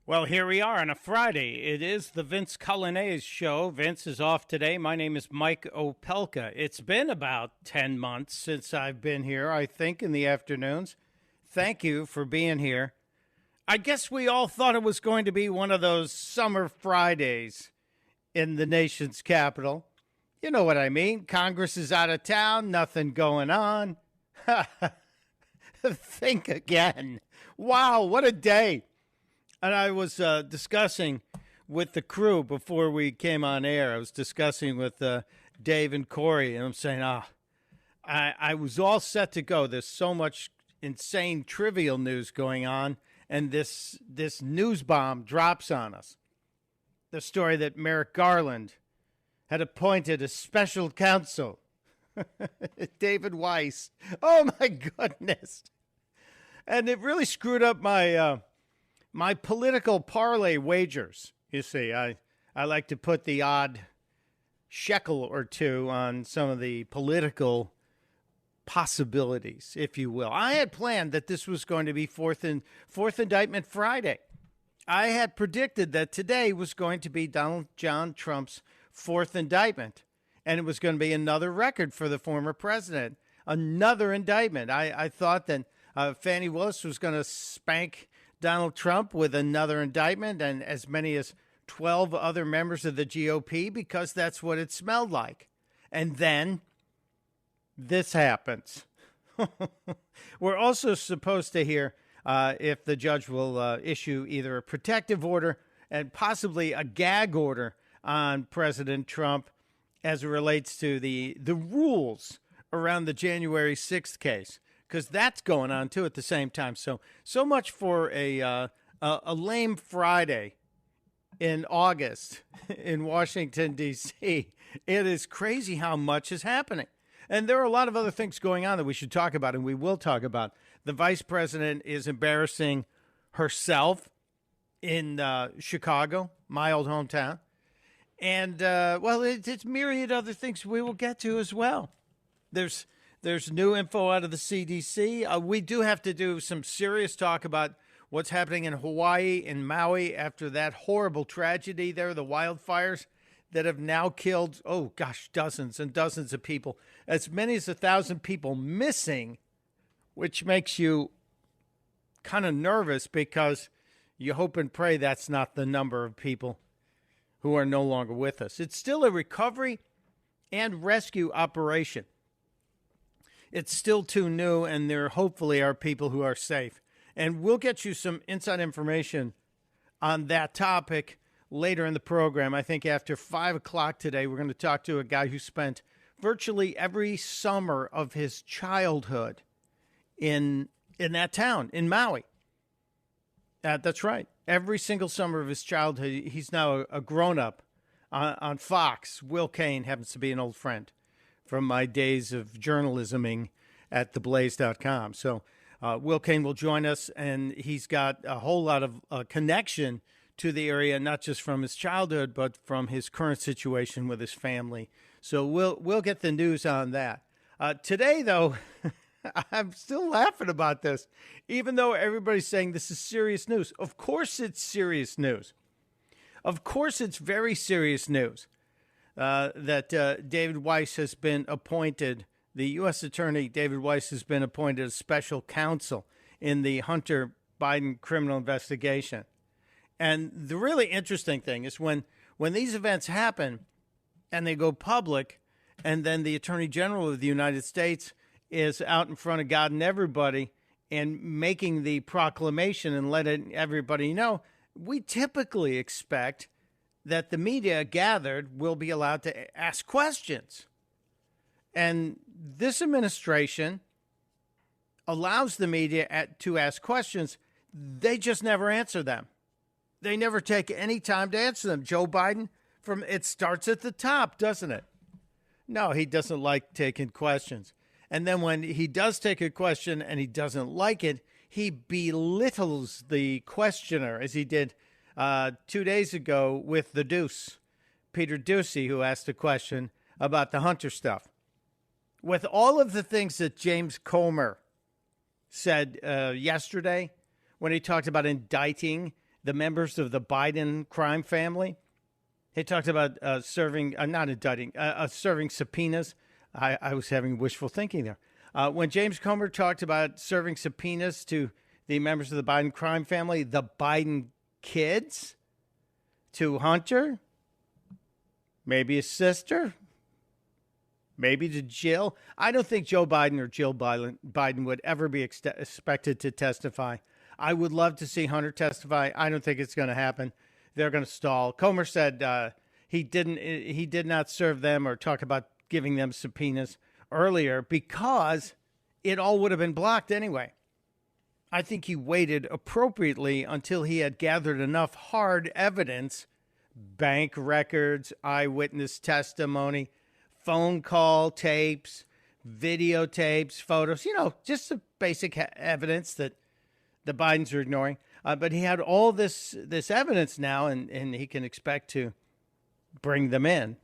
Well, here we are on a Friday. It is the Vince Coglianese Show. Vince is off today. My name is Mike Opelka. It's been about 10 months since I've been here, I think, in the afternoons. Thank you for being here. I guess we all thought it was going to be one of those summer Fridays in the nation's capital. You know what I mean. Congress is out of town, nothing going on. Think again. Wow, what a day. And I was discussing with the crew before we came on air. I was discussing with Dave and Corey, and I'm saying, I was all set to go. There's so much insane trivial news going on, and this news bomb drops on us. The story that Merrick Garland had appointed a special counsel, David Weiss. Oh, my goodness. And it really screwed up my political parlay wagers. You see, I like to put the odd shekel or two on some of the political possibilities, if you will. I had planned that this was going to be fourth indictment Friday. I had predicted that today was going to be Donald John Trump's fourth indictment, and it was going to be another record for the former president, another indictment. I thought that Fani Willis was going to spank Donald Trump with another indictment and as many as 12 other members of the GOP because that's what it smelled like. And then this happens. We're also supposed to hear if the judge will issue either a protective order and possibly a gag order on President Trump as it relates to the rules around the January 6th case. Because that's going on, too, at the same time. So much for a lame Friday in August in Washington, D.C. It is crazy how much is happening. And there are a lot of other things going on that we should talk about, and we will talk about. The vice president is embarrassing herself in Chicago, my old hometown. And, it's myriad other things we will get to as well. There's new info out of the CDC. We do have to do some serious talk about what's happening in Hawaii and Maui after that horrible tragedy there, the wildfires that have now killed, dozens and dozens of people, as many as 1,000 people missing, which makes you kind of nervous because you hope and pray that's not the number of people who are no longer with us. It's still a recovery and rescue operation. It's still too new, and there hopefully are people who are safe. And we'll get you some inside information on that topic later in the program. I think after 5 o'clock today, we're going to talk to a guy who spent virtually every summer of his childhood in that town, in Maui. That's right. Every single summer of his childhood, he's now a grown-up on Fox. Will Cain happens to be an old friend from my days of journalisming at theblaze.com. So Will Cain will join us, and he's got a whole lot of connection to the area, not just from his childhood, but from his current situation with his family. So we'll get the news on that. Today, though, I'm still laughing about this, even though everybody's saying this is serious news. Of course it's serious news. Of course it's very serious news. That David Weiss has been appointed, the U.S. Attorney David Weiss has been appointed as special counsel in the Hunter Biden criminal investigation. And the really interesting thing is when these events happen and they go public, and then the Attorney General of the United States is out in front of God and everybody and making the proclamation and letting everybody know, we typically expect that the media gathered will be allowed to ask questions. And this administration allows the media to ask questions. They just never answer them. They never take any time to answer them. Joe Biden, it starts at the top, doesn't it? No, he doesn't like taking questions. And then when he does take a question and he doesn't like it, he belittles the questioner, as he did 2 days ago with the Deuce, Peter Ducey, who asked a question about the Hunter stuff. With all of the things that James Comer said yesterday when he talked about indicting the members of the Biden crime family. He talked about serving subpoenas. I was having wishful thinking there. When James Comer talked about serving subpoenas to the members of the Biden crime family, the Biden kids, to Hunter, maybe his sister, maybe to Jill. I don't think Joe Biden or Jill Biden would ever be expected to testify. I would love to see Hunter testify. I don't think it's going to happen. They're going to stall. Comer said he did not serve them or talk about giving them subpoenas earlier because it all would have been blocked anyway. I think he waited appropriately until he had gathered enough hard evidence, bank records, eyewitness testimony, phone call tapes, videotapes, photos, just the basic evidence that the Bidens are ignoring. But he had all this evidence now, and he can expect to bring them in.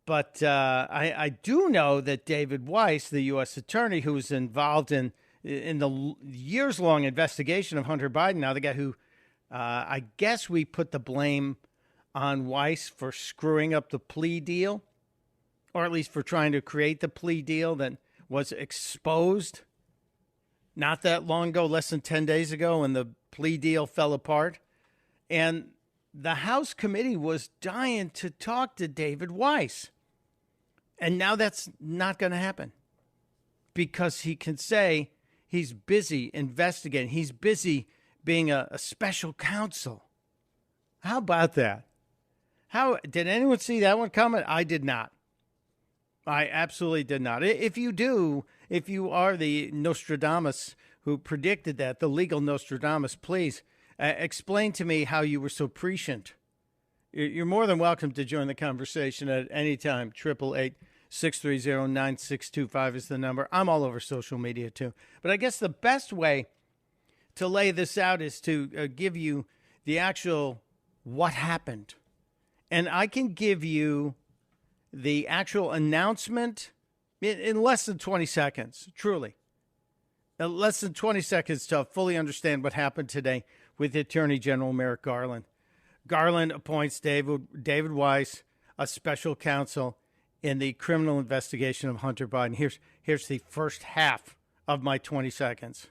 But I do know that David Weiss, the U.S. attorney who was involved in the years-long investigation of Hunter Biden, now the guy who I guess we put the blame on Weiss for screwing up the plea deal, or at least for trying to create the plea deal that was exposed not that long ago, less than 10 days ago, when the plea deal fell apart. And the House committee was dying to talk to David Weiss. And now that's not going to happen because he can say he's busy investigating. He's busy being a special counsel. How about that? How did anyone see that one coming? I did not. I absolutely did not. If you are the Nostradamus who predicted that, the legal Nostradamus, please explain to me how you were so prescient. You're more than welcome to join the conversation at any time. 888-630-9625 is the number. I'm all over social media too. But I guess the best way to lay this out is to give you the actual what happened. And I can give you the actual announcement in less than 20 seconds, truly. Less than 20 seconds to fully understand what happened today with Attorney General Merrick Garland. Garland appoints David Weiss a special counsel in the criminal investigation of Hunter Biden. Here's the first half of my 20 seconds.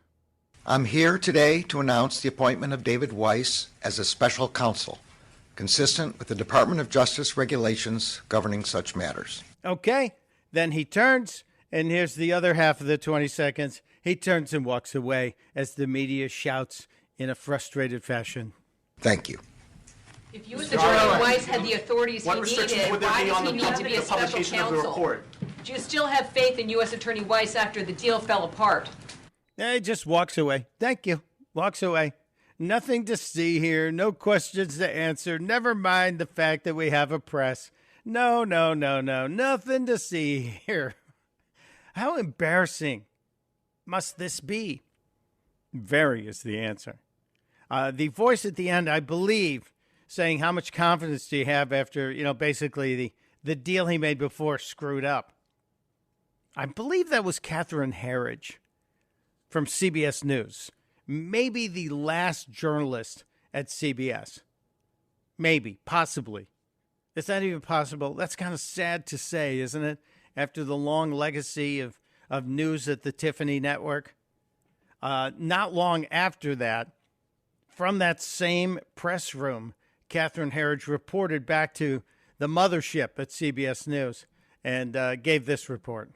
I'm here today to announce the appointment of David Weiss as a special counsel, consistent with the Department of Justice regulations governing such matters. Okay, then he turns, and here's the other half of the 20 seconds. He turns and walks away as the media shouts in a frustrated fashion. Thank you. If U.S. Attorney Weiss had the authorities he needed, why does he need to be a special counsel? Do you still have faith in U.S. Attorney Weiss after the deal fell apart? He just walks away. Thank you. Walks away. Nothing to see here. No questions to answer. Never mind the fact that we have a press. No. Nothing to see here. How embarrassing must this be? Very is the answer. The voice at the end, I believe, saying how much confidence do you have after, basically the deal he made before screwed up. I believe that was Catherine Herridge from CBS News. Maybe the last journalist at CBS. Maybe, possibly. Is that even possible? That's kind of sad to say, isn't it? After the long legacy of news at the Tiffany Network. Not long after that, from that same press room, Catherine Herridge reported back to the mothership at CBS News and gave this report.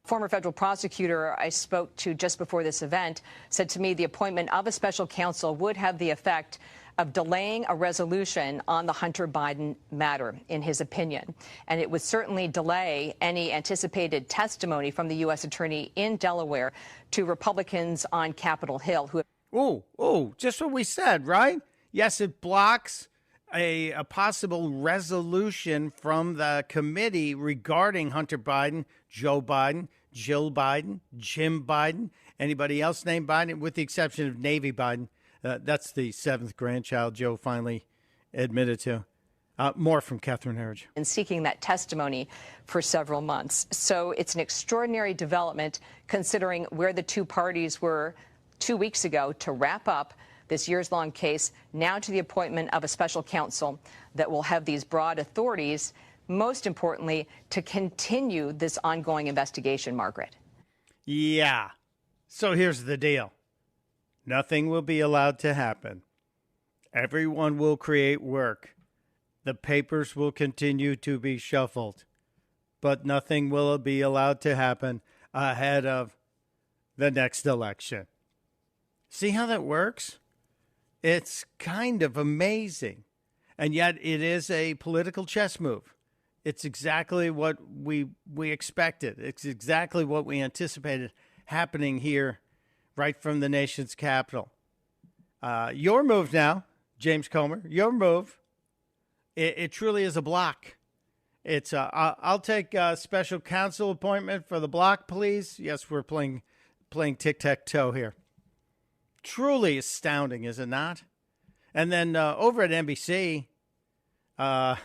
Former federal prosecutor I spoke to just before this event said to me the appointment of a special counsel would have the effect of delaying a resolution on the Hunter Biden matter, in his opinion. And it would certainly delay any anticipated testimony from the U.S. attorney in Delaware to Republicans on Capitol Hill. Just what we said, right? Yes, it blocks a possible resolution from the committee regarding Hunter Biden, Joe Biden, Jill Biden, Jim Biden, anybody else named Biden, with the exception of Navy Biden. That's the seventh grandchild Joe finally admitted to. More from Catherine Herridge. And seeking that testimony for several months. So it's an extraordinary development considering where the two parties were 2 weeks ago to wrap up this years-long case, now to the appointment of a special counsel that will have these broad authorities, most importantly, to continue this ongoing investigation, Margaret. Yeah. So here's the deal. Nothing will be allowed to happen. Everyone will create work. The papers will continue to be shuffled. But nothing will be allowed to happen ahead of the next election. See how that works? It's kind of amazing. And yet it is a political chess move. It's exactly what we expected. It's exactly what we anticipated happening here right from the nation's capital. Your move now, James Comer, your move. It truly is a block. It's I'll take a special counsel appointment for the block, please. Yes, we're playing tic-tac-toe here. Truly astounding, is it not? And then over at NBC, the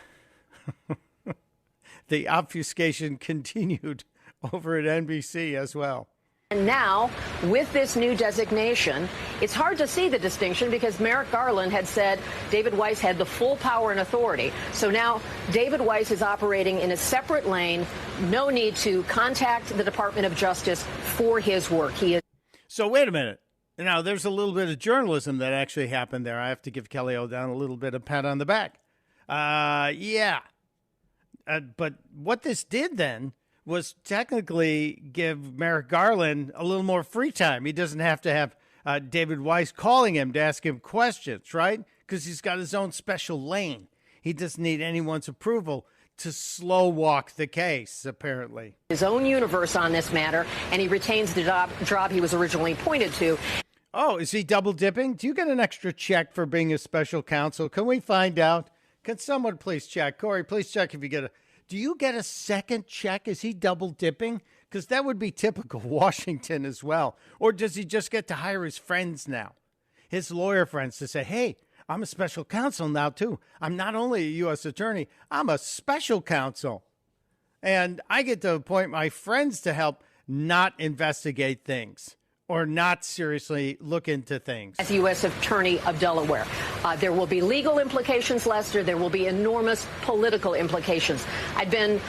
obfuscation continued over at NBC as well. And now, with this new designation, it's hard to see the distinction because Merrick Garland had said David Weiss had the full power and authority. So now David Weiss is operating in a separate lane. No need to contact the Department of Justice for his work. So wait a minute. Now, there's a little bit of journalism that actually happened there. I have to give Kelly O'Donnell a little bit of pat on the back. But what this did then was technically give Merrick Garland a little more free time. He doesn't have to have David Weiss calling him to ask him questions, right? Because he's got his own special lane. He doesn't need anyone's approval to slow walk the case, apparently. His own universe on this matter, and he retains the job he was originally appointed to. Oh, is he double dipping? Do you get an extra check for being a special counsel? Can we find out? Can someone please check? Corey, please check if you get a... Do you get a second check? Is he double dipping? Because that would be typical Washington as well. Or does he just get to hire his friends now? His lawyer friends to say, hey, I'm a special counsel now, too. I'm not only a U.S. attorney, I'm a special counsel. And I get to appoint my friends to help not investigate things or not seriously look into things. As U.S. Attorney of Delaware, there will be legal implications, Lester. There will be enormous political implications. I've been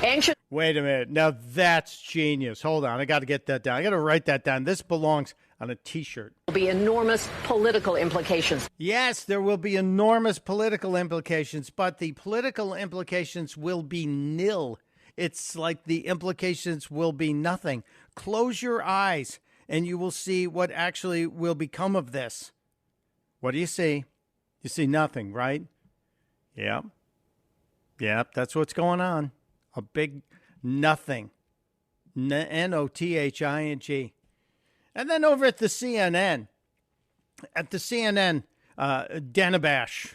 anxious. Wait a minute. Now that's genius. Hold on. I got to get that down. I got to write that down. This belongs on a T-shirt. There will be enormous political implications. Yes, there will be enormous political implications, but the political implications will be nil. It's like the implications will be nothing. Close your eyes and you will see what actually will become of this. What do you see? You see nothing, right? Yep. Yep, that's what's going on. A big nothing. N-O-T-H-I-N-G. And then over at the CNN, Danabash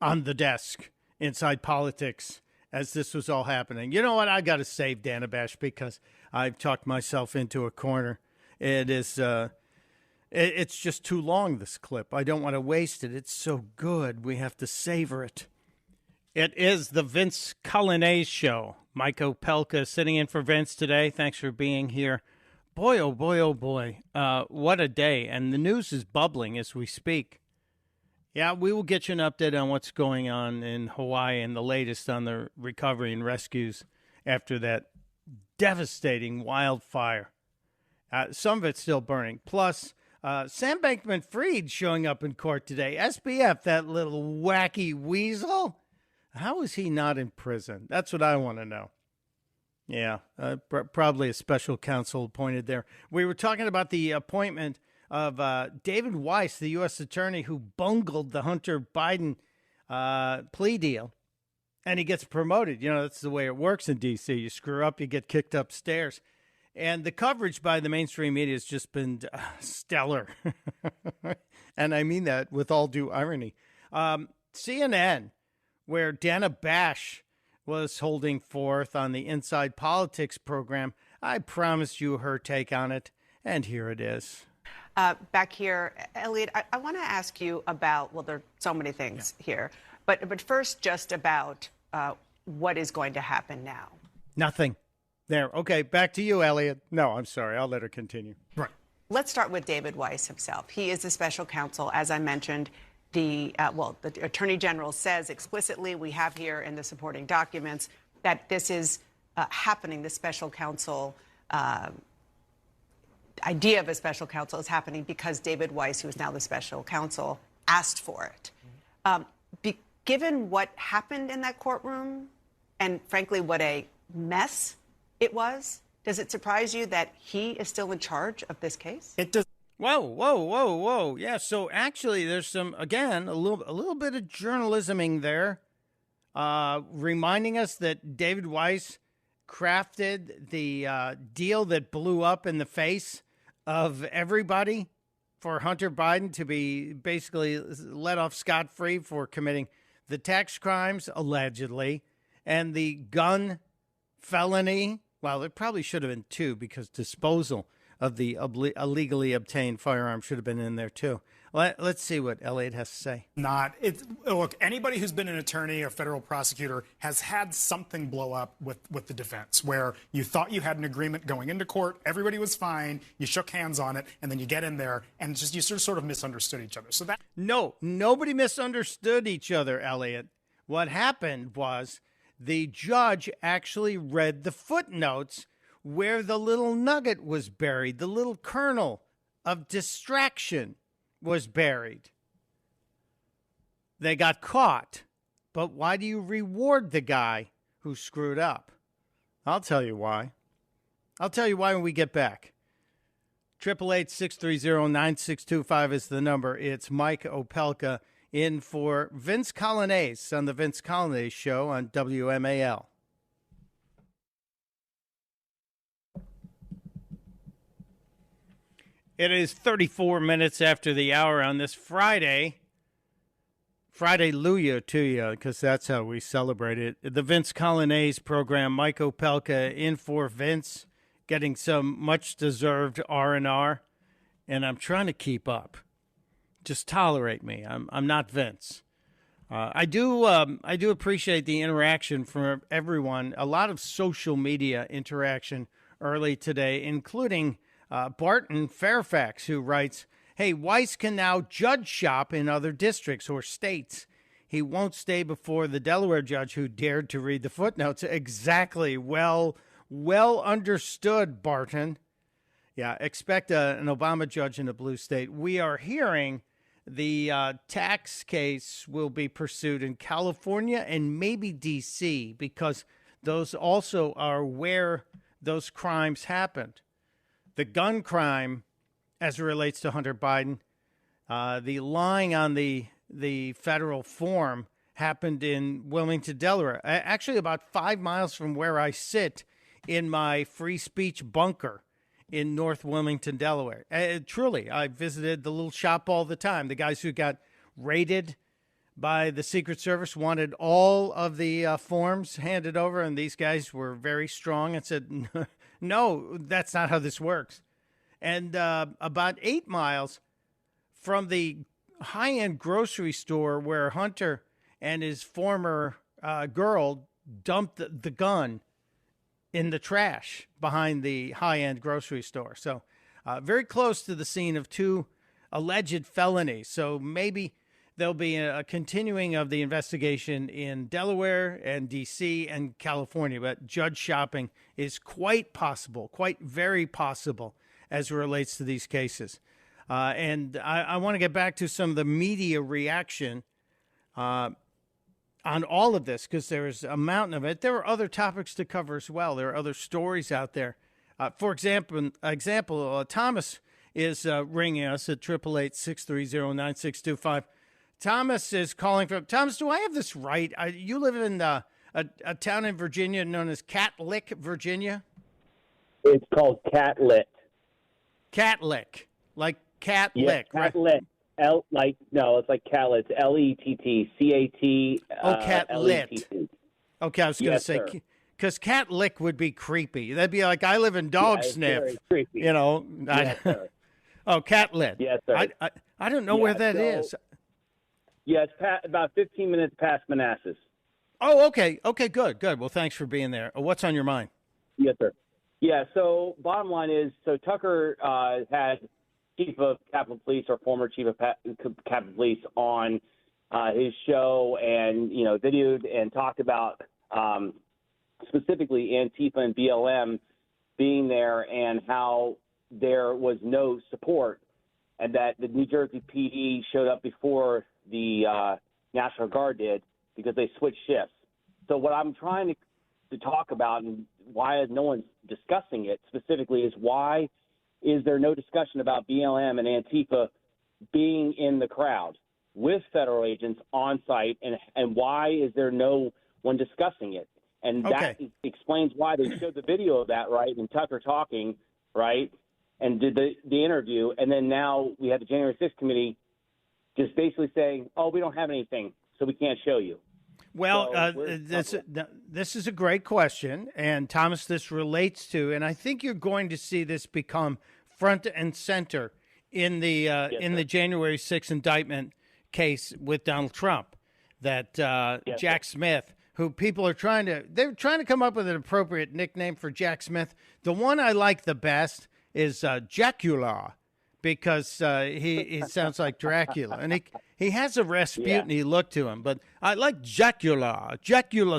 on the desk inside politics as this was all happening. You know what? I got to save Danabash because I've talked myself into a corner. It is, it's just too long, this clip. I don't want to waste it. It's so good. We have to savor it. It is the Vince Coglianese Show. Mike Opelka sitting in for Vince today. Thanks for being here. Boy, oh boy, oh boy. What a day. And the news is bubbling as we speak. Yeah, we will get you an update on what's going on in Hawaii and the latest on the recovery and rescues after that devastating wildfire. Some of it's still burning. Plus, Sam Bankman-Fried showing up in court today. SBF, that little wacky weasel. How is he not in prison? That's what I want to know. Yeah, probably a special counsel appointed there. We were talking about the appointment of David Weiss, the U.S. attorney who bungled the Hunter Biden plea deal, and he gets promoted. You know, that's the way it works in D.C. You screw up, you get kicked upstairs. And the coverage by the mainstream media has just been stellar. And I mean that with all due irony. CNN, where Dana Bash was holding forth on the Inside Politics program, I promised you her take on it, and here it is. Back here, Elliot, I want to ask you about, well, there are so many things here, but first just about what is going to happen now. Nothing. There. Okay, back to you, Elliot. No, I'm sorry. I'll let her continue. Right. Let's start with David Weiss himself. He is the special counsel, as I mentioned. The Attorney General says explicitly, we have here in the supporting documents, that this is happening. The special counsel idea of a special counsel is happening because David Weiss, who is now the special counsel, asked for it. Given what happened in that courtroom, and frankly, what a mess it was, does it surprise you that he is still in charge of this case? It does. Whoa. Yeah, so actually there's some, again, a little bit of journalisming there, reminding us that David Weiss crafted the deal that blew up in the face of everybody for Hunter Biden to be basically let off scot-free for committing the tax crimes, allegedly, and the gun felony. Well, it probably should have been 2 because disposal of the illegally obtained firearm should have been in there too. Let's see what Elliot has to say. Look, anybody who's been an attorney or federal prosecutor has had something blow up with the defense where you thought you had an agreement going into court, everybody was fine, you shook hands on it, and then you get in there and just you sort of misunderstood each other. So that nobody misunderstood each other, Elliot. What happened was the judge actually read the footnotes where the little nugget was buried, the little kernel of distraction was buried. They got caught. But why do you reward the guy who screwed up? I'll tell you why. I'll tell you why when we get back. 888-630-9625 is the number. It's Mike Opelka in for Vince Coglianese on the Vince Coglianese Show on WMAL. It is 34 minutes after the hour on this Friday. Friday-luya to you, because that's how we celebrate it. The Vince Coglianese program, Mike Opelka in for Vince, getting some much-deserved R&R, and I'm trying to keep up. Just tolerate me. I'm not Vince. I do appreciate the interaction from everyone. A lot of social media interaction early today, including Barton Fairfax, who writes, "Hey, Weiss can now judge shop in other districts or states. He won't stay before the Delaware judge who dared to read the footnotes." Exactly. Well understood, Barton. Yeah, expect an Obama judge in a blue state. We are hearing the tax case will be pursued in California and maybe D.C. because those also are where those crimes happened. The gun crime, as it relates to Hunter Biden, the lying on the federal form happened in Wilmington, Delaware. Actually, about 5 miles from where I sit in my free speech bunker in North Wilmington, Delaware. Truly, I visited the little shop all the time. The guys who got raided by the Secret Service wanted all of the forms handed over, and these guys were very strong and said, no, that's not how this works. And about 8 miles from the high-end grocery store where Hunter and his former girl dumped the gun in the trash behind the high-end grocery store. So very close to the scene of 2 alleged felonies. So maybe there'll be a continuing of the investigation in Delaware and D.C. and California. But judge shopping is quite possible, quite very possible as it relates to these cases. And I want to get back to some of the media reaction on all of this, because there's a mountain of it. There are other topics to cover as well. There are other stories out there. For example, Thomas is ringing us at 888-630-9625. Thomas is calling from. Thomas, do I have this right? You live in a town in Virginia known as Catlick, Virginia? It's called Catlit. Catlick, like Catlick, yeah, Catlit. Right? It's like Catlit. L-E-T-T-C-A-T. Oh, Catlit. L-E-T-T. Okay, I was going to say, because Catlick would be creepy. That'd be like, I live in Dog Sniff. Very creepy. You know. Yes, sir. Oh, Catlit. Yes, sir. I don't know where that is. Yeah, it's about 15 minutes past Manassas. Oh, okay. Okay, good. Well, thanks for being there. What's on your mind? Yes, sir. Yeah, so bottom line is, Tucker had chief of Capitol Police or former chief of Capitol Police on his show and, videoed and talked about specifically Antifa and BLM being there and how there was no support and that the New Jersey PD showed up before the National Guard did because they switched shifts. So what I'm trying to talk about and why no one's discussing it specifically is why is there no discussion about BLM and Antifa being in the crowd with federal agents on site, and why is there no one discussing it? And that explains why they showed the video of that, right, and Tucker talking, right, and did the interview, and then now we have the January 6th committee just basically saying, oh, we don't have anything, so we can't show you. Well, this is a great question, and Thomas, this relates to, and I think you're going to see this become front and center in the January 6th indictment case with Donald Trump. That Jack Smith, who people are trying to come up with an appropriate nickname for Jack Smith. The one I like the best is Jacula, because he sounds like Dracula, and he has a Rasputin-y look to him. But I like Jacula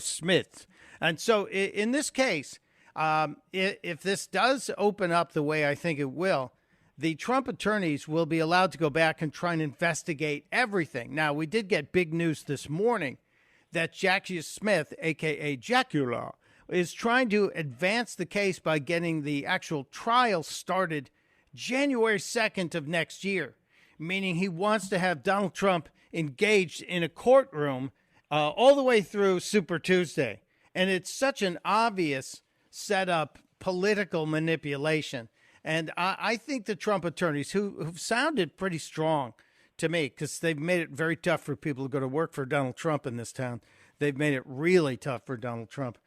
Smith. And so in this case, if this does open up the way I think it will, the Trump attorneys will be allowed to go back and try and investigate everything. Now, we did get big news this morning that Jackie Smith, a.k.a. Jacula, is trying to advance the case by getting the actual trial started January 2nd of next year, meaning he wants to have Donald Trump engaged in a courtroom all the way through Super Tuesday. And it's such an obvious setup political manipulation. And I think the Trump attorneys, who've sounded pretty strong to me, because they've made it very tough for people to go to work for Donald Trump in this town. They've made it really tough for Donald Trump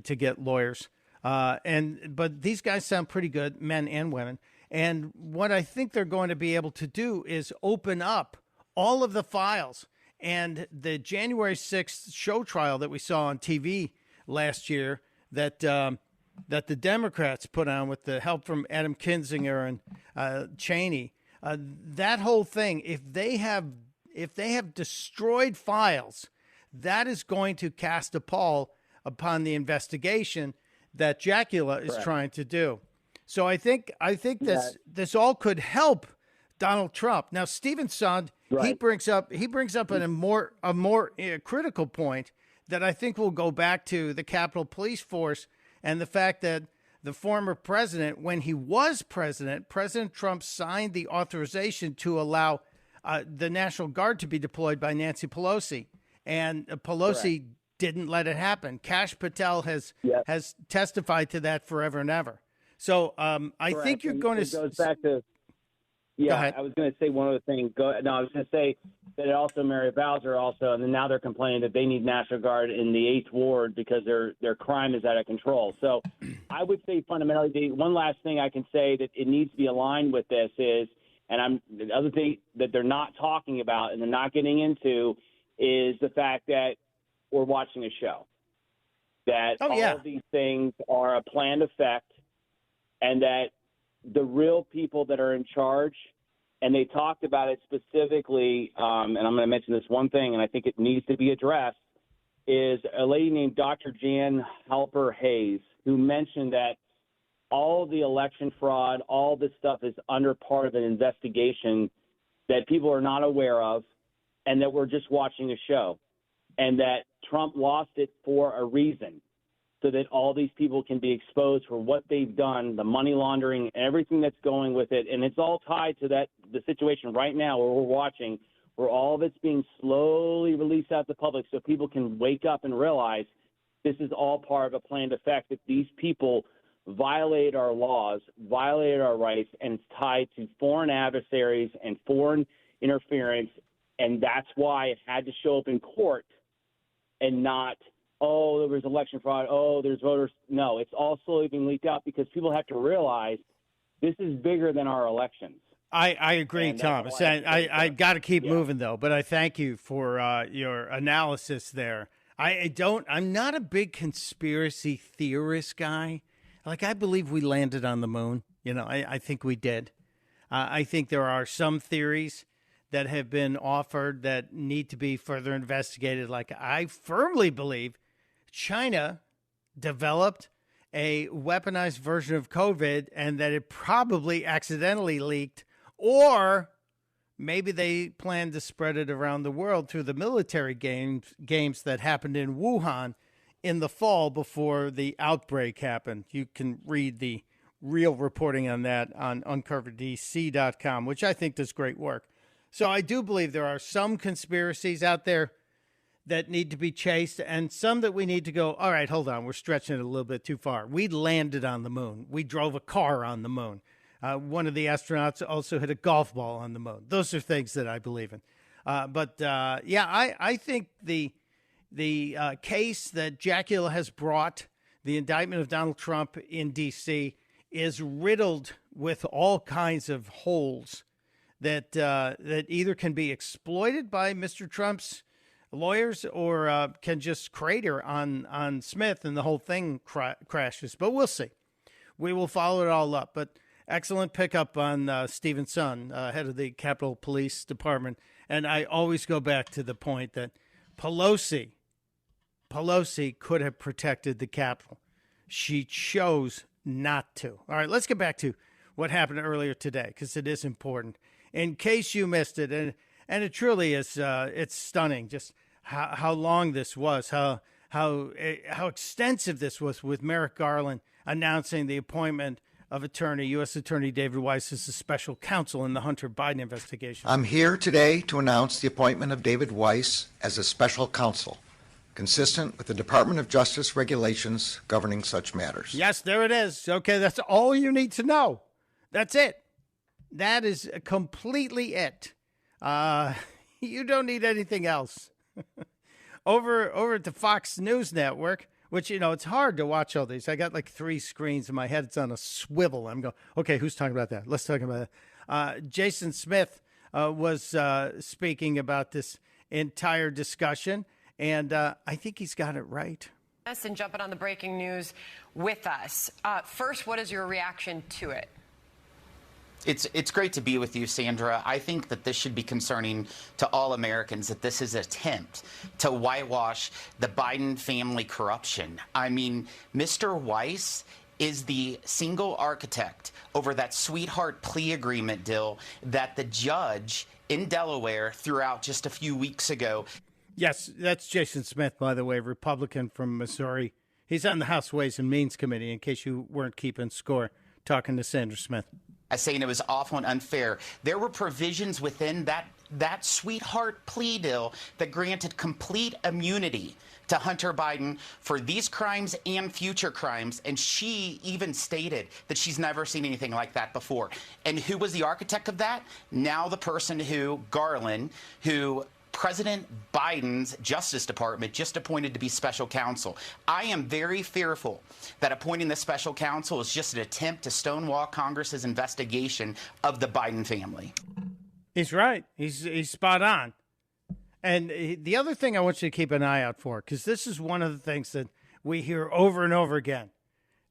to get lawyers. But these guys sound pretty good, men and women. And what I think they're going to be able to do is open up all of the files. And the January 6th show trial that we saw on TV last year that the Democrats put on with the help from Adam Kinzinger and Cheney, that whole thing, if they have destroyed files, that is going to cast a pall upon the investigation that Jacula is trying to do. So I think this all could help Donald Trump. Now, Stephen Sund, he brings up a more critical point that I think will go back to the Capitol Police Force and the fact that the former president, when he was president, President Trump signed the authorization to allow the National Guard to be deployed by Nancy Pelosi, and Pelosi didn't let it happen. Kash Patel has testified to that forever and ever. So I think you're going to. It goes back to. Yeah, I was going to say one other thing. I was going to say that it also Mary Bowser also, and then now they're complaining that they need National Guard in the 8th Ward because their crime is out of control. So I would say fundamentally, one last thing I can say that it needs to be aligned with this is, and the other thing that they're not talking about and they're not getting into is the fact that we're watching a show. That all of these things are a planned effect, and that the real people that are in charge, and they talked about it specifically, and I'm going to mention this one thing, and I think it needs to be addressed, is a lady named Dr. Jan Halper Hayes, who mentioned that all the election fraud, all this stuff is under part of an investigation that people are not aware of, and that we're just watching a show, and that Trump lost it for a reason, so that all these people can be exposed for what they've done, the money laundering, everything that's going with it. And it's all tied to the situation right now where we're watching, where all of it's being slowly released out to the public so people can wake up and realize this is all part of a planned effect, that these people violate our laws, violate our rights, and it's tied to foreign adversaries and foreign interference. And that's why it had to show up in court and not – oh, there was election fraud, oh, there's voters. No, it's all slowly being leaked out because people have to realize this is bigger than our elections. I agree, Thomas. I got to keep moving, though, but I thank you for your analysis there. I'm not a big conspiracy theorist guy. Like, I believe we landed on the moon. I think we did. I think there are some theories that have been offered that need to be further investigated. Like, I firmly believe China developed a weaponized version of COVID and that it probably accidentally leaked, or maybe they planned to spread it around the world through the military games that happened in Wuhan in the fall before the outbreak happened. You can read the real reporting on that on uncoverdc.com, which I think does great work. So I do believe there are some conspiracies out there that need to be chased, and some that we need to go, all right, hold on, we're stretching it a little bit too far. We landed on the moon. We drove a car on the moon. One of the astronauts also hit a golf ball on the moon. Those are things that I believe in. I think the case that Jack Hill has brought, the indictment of Donald Trump in D.C., is riddled with all kinds of holes that either can be exploited by Mr. Trump's lawyers or can just crater on Smith and the whole thing crashes. But we'll see. We will follow it all up. But excellent pickup on Stephen Sun, head of the Capitol Police Department. And I always go back to the point that Pelosi could have protected the Capitol. She chose not to. All right, let's get back to what happened earlier today, because it is important. In case you missed it, and it truly is, it's stunning just how long this was, how extensive this was, with Merrick Garland announcing the appointment of U.S. Attorney David Weiss as a special counsel in the Hunter Biden investigation. I'm here today to announce the appointment of David Weiss as a special counsel, consistent with the Department of Justice regulations governing such matters. Yes, there it is. Okay, that's all you need to know. That's it. That is completely it. You don't need anything else. Over at the Fox News Network, which, it's hard to watch all these. I got like 3 screens in my head. It's on a swivel. I'm going, okay, who's talking about that? Let's talk about that. Jason Smith was speaking about this entire discussion, and I think he's got it right. And jumping on the breaking news with us. First, what is your reaction to it? It's great to be with you, Sandra. I think that this should be concerning to all Americans, that this is an attempt to whitewash the Biden family corruption. I mean, Mr. Weiss is the single architect over that sweetheart plea agreement deal that the judge in Delaware threw out just a few weeks ago. Yes, that's Jason Smith, by the way, Republican from Missouri. He's on the House Ways and Means Committee, in case you weren't keeping score, talking to Sandra Smith. Saying it was awful and unfair. There were provisions within that sweetheart plea deal that granted complete immunity to Hunter Biden for these crimes and future crimes. And she even stated that she's never seen anything like that before. And who was the architect of that? Now the person Garland, who President Biden's Justice Department just appointed to be special counsel. I am very fearful that appointing the special counsel is just an attempt to stonewall Congress's investigation of the Biden family. He's right. He's spot on. And the other thing I want you to keep an eye out for, because this is one of the things that we hear over and over again.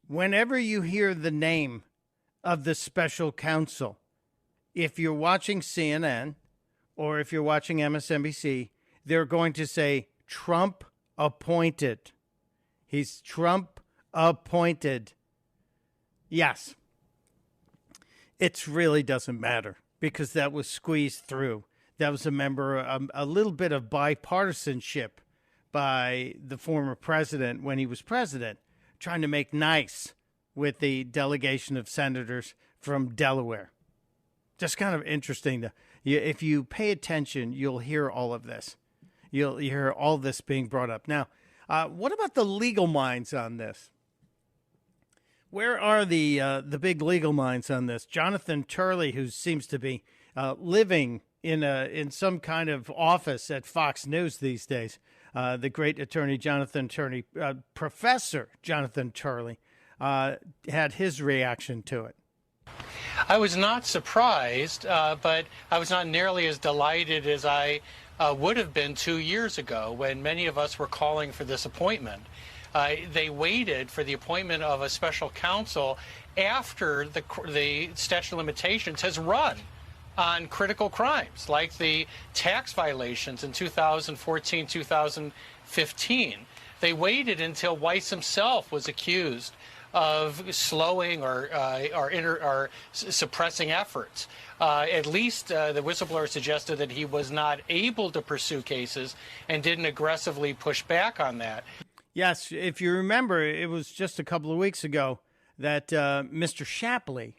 Whenever you hear the name of the special counsel, if you're watching CNN, or if you're watching MSNBC, they're going to say Trump appointed. He's Trump appointed. Yes. It really doesn't matter, because that was squeezed through. That was a little bit of bipartisanship by the former president when he was president, trying to make nice with the delegation of senators from Delaware. Just kind of interesting. If you pay attention, you'll hear all of this. You'll hear all this being brought up. Now, what about the legal minds on this? Where are the big legal minds on this? Jonathan Turley, who seems to be living in some kind of office at Fox News these days, the great attorney Jonathan Turley, Professor Jonathan Turley, had his reaction to it. I was not surprised, but I was not nearly as delighted as I would have been 2 years ago when many of us were calling for this appointment. They waited for the appointment of a special counsel after the statute of limitations has run on critical crimes like the tax violations in 2014, 2015. They waited until Weiss himself was accused of slowing or suppressing efforts. At least the whistleblower suggested that he was not able to pursue cases and didn't aggressively push back on that. Yes, if you remember, it was just a couple of weeks ago that Mr. Shapley,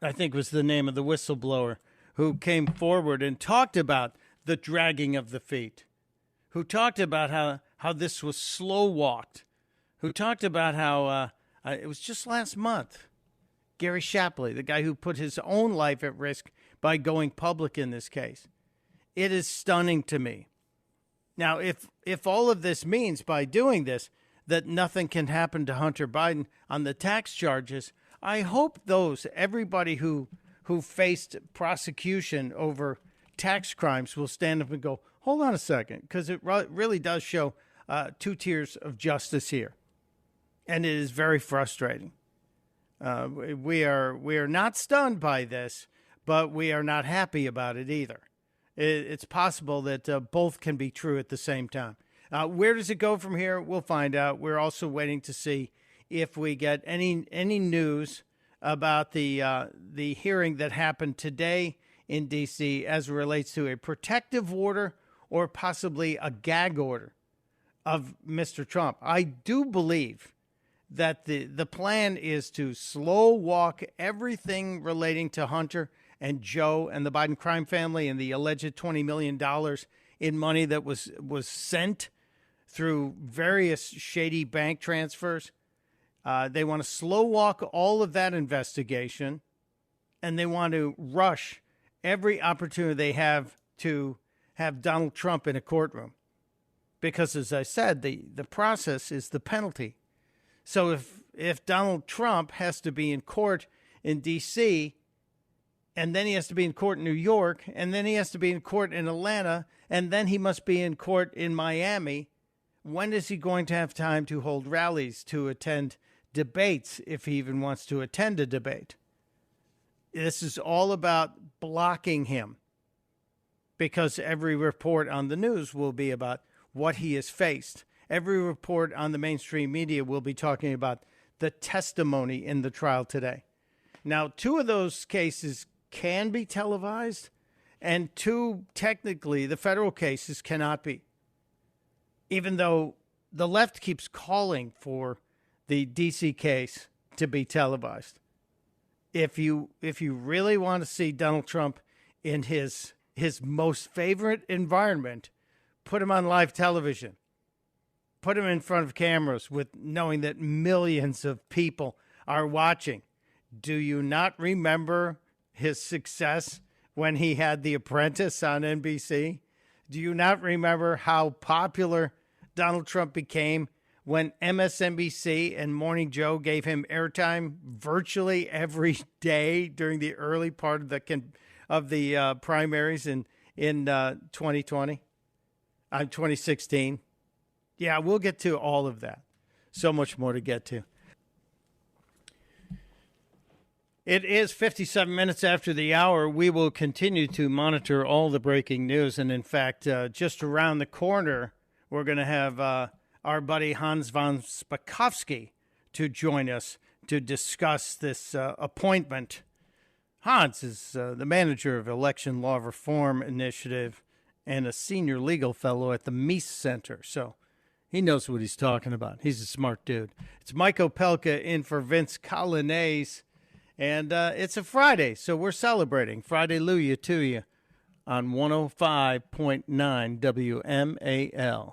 I think was the name of the whistleblower, who came forward and talked about the dragging of the feet, who talked about how this was slow walked, who talked about how it was just last month, Gary Shapley, the guy who put his own life at risk by going public in this case. It is stunning to me. Now, if all of this means by doing this that nothing can happen to Hunter Biden on the tax charges, I hope everybody who faced prosecution over tax crimes will stand up and go, hold on a second, because it really does show 2 tiers of justice here. And it is very frustrating. We are not stunned by this, but we are not happy about it either. It's possible that both can be true at the same time. Where does it go from here? We'll find out. We're also waiting to see if we get any news about the hearing that happened today in D.C. as it relates to a protective order or possibly a gag order of Mr. Trump. I do believe that the plan is to slow walk everything relating to Hunter and Joe and the Biden crime family and the alleged $20 million in money that was sent through various shady bank transfers. They want to slow walk all of that investigation, and they want to rush every opportunity they have to have Donald Trump in a courtroom. Because, as I said, the process is the penalty. So if Donald Trump has to be in court in D.C., and then he has to be in court in New York, and then he has to be in court in Atlanta, and then he must be in court in Miami, when is he going to have time to hold rallies, to attend debates, if he even wants to attend a debate? This is all about blocking him, because every report on the news will be about what he has faced. Every report on the mainstream media will be talking about the testimony in the trial today. Now, 2 of those cases can be televised, and 2, technically, the federal cases cannot be. Even though the left keeps calling for the D.C. case to be televised. If you really want to see Donald Trump in his most favorite environment, put him on live television. Put him in front of cameras with knowing that millions of people are watching. Do you not remember his success when he had The Apprentice on NBC? Do you not remember how popular Donald Trump became when MSNBC and Morning Joe gave him airtime virtually every day during the early part of the primaries in 2020? 2016. Yeah, we'll get to all of that. So much more to get to. It is 57 minutes after the hour. We will continue to monitor all the breaking news. And in fact, just around the corner, we're going to have our buddy Hans von Spakovsky to join us to discuss this appointment. Hans is the manager of Election Law Reform Initiative and a senior legal fellow at the Meese Center. So he knows what he's talking about. He's a smart dude. It's Mike Opelka in for Vince Coglianese. And it's a Friday, so we're celebrating. Friday-lujah to you on 105.9 WMAL.